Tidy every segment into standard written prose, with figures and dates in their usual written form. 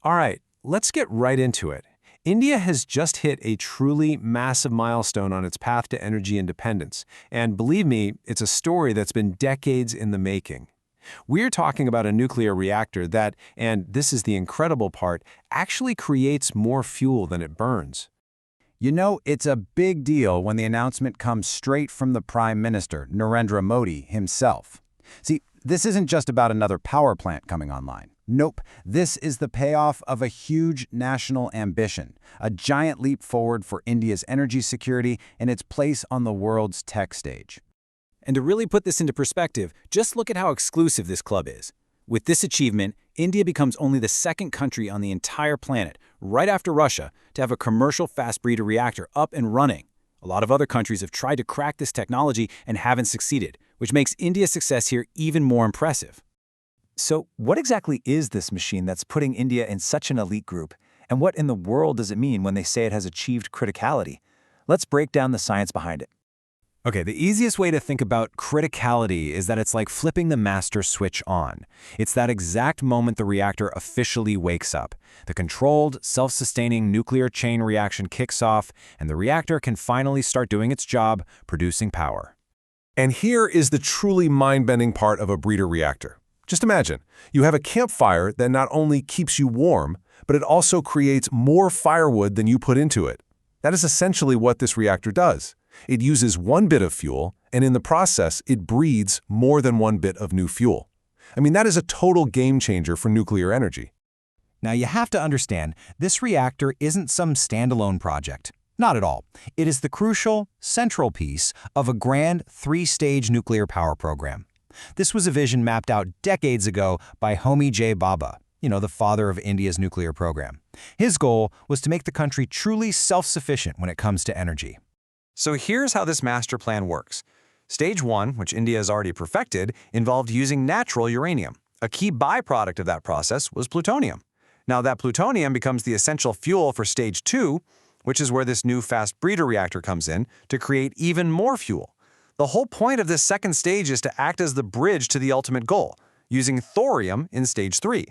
All right, let's get right into it. India has just hit a truly massive milestone on its path to energy independence. And believe me, it's a story that's been decades in the making. We're talking about a nuclear reactor that, and this is the incredible part, actually creates more fuel than it burns. You know, it's a big deal when the announcement comes straight from the Prime Minister, Narendra Modi, himself. See, this isn't just about another power plant coming online. Nope, this is the payoff of a huge national ambition, a giant leap forward for India's energy security and its place on the world's tech stage. And to really put this into perspective, just look at how exclusive this club is. With this achievement, India becomes only the second country on the entire planet, right after Russia, to have a commercial fast breeder reactor up and running. A lot of other countries have tried to crack this technology and haven't succeeded, which makes India's success here even more impressive. So what exactly is this machine that's putting India in such an elite group? And what in the world does it mean when they say it has achieved criticality? Let's break down the science behind it. Okay, the easiest way to think about criticality is that it's like flipping the master switch on. It's that exact moment the reactor officially wakes up. The controlled, self-sustaining nuclear chain reaction kicks off, and the reactor can finally start doing its job, producing power. And here is the truly mind-bending part of a breeder reactor. Just imagine, you have a campfire that not only keeps you warm, but it also creates more firewood than you put into it. That is essentially what this reactor does. It uses one bit of fuel, and in the process, it breeds more than one bit of new fuel. I mean, that is a total game changer for nuclear energy. Now, you have to understand, this reactor isn't some standalone project. Not at all. It is the crucial, central piece of a grand three-stage nuclear power program. This was a vision mapped out decades ago by Homi J. Bhabha, the father of India's nuclear program. His goal was to make the country truly self-sufficient when it comes to energy. So here's how this master plan works. Stage 1, which India has already perfected, involved using natural uranium. A key byproduct of that process was plutonium. Now that plutonium becomes the essential fuel for Stage 2, which is where this new fast breeder reactor comes in, to create even more fuel. The whole point of this second stage is to act as the bridge to the ultimate goal, using thorium in Stage 3.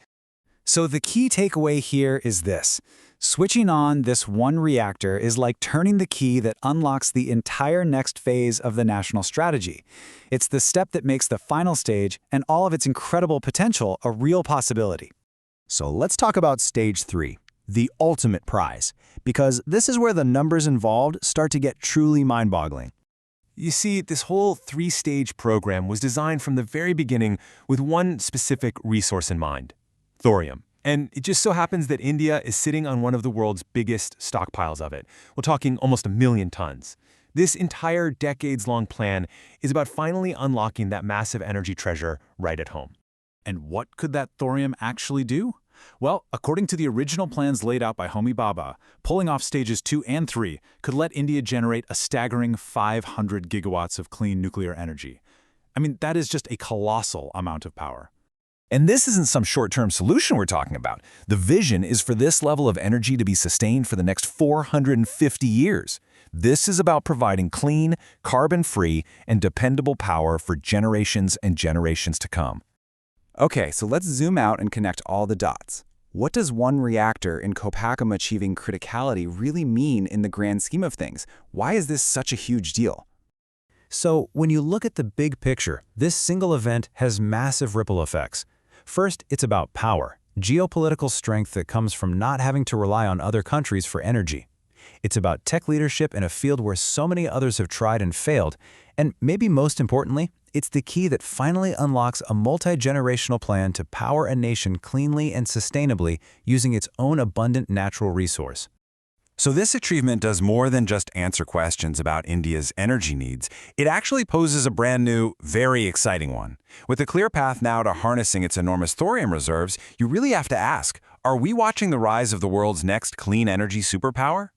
So the key takeaway here is this. Switching on this one reactor is like turning the key that unlocks the entire next phase of the national strategy. It's the step that makes the final stage and all of its incredible potential a real possibility. So let's talk about Stage 3, the ultimate prize, because this is where the numbers involved start to get truly mind-boggling. You see, this whole three-stage program was designed from the very beginning with one specific resource in mind: thorium. And it just so happens that India is sitting on one of the world's biggest stockpiles of it. We're talking almost 1 million tons. This entire decades-long plan is about finally unlocking that massive energy treasure right at home. And what could that thorium actually do? Well, according to the original plans laid out by Homi Bhabha, pulling off stages 2 and 3 could let India generate a staggering 500 gigawatts of clean nuclear energy. I mean, that is just a colossal amount of power. And this isn't some short-term solution we're talking about. The vision is for this level of energy to be sustained for the next 450 years. This is about providing clean, carbon-free, and dependable power for generations and generations to come. Okay, so let's zoom out and connect all the dots. What does one reactor in Kopakam achieving criticality really mean in the grand scheme of things? Why is this such a huge deal? So when you look at the big picture, this single event has massive ripple effects. First, it's about power, geopolitical strength that comes from not having to rely on other countries for energy. It's about tech leadership in a field where so many others have tried and failed. And maybe most importantly, it's the key that finally unlocks a multi-generational plan to power a nation cleanly and sustainably using its own abundant natural resource. So this achievement does more than just answer questions about India's energy needs. It actually poses a brand new, very exciting one. With a clear path now to harnessing its enormous thorium reserves, you really have to ask, are we watching the rise of the world's next clean energy superpower?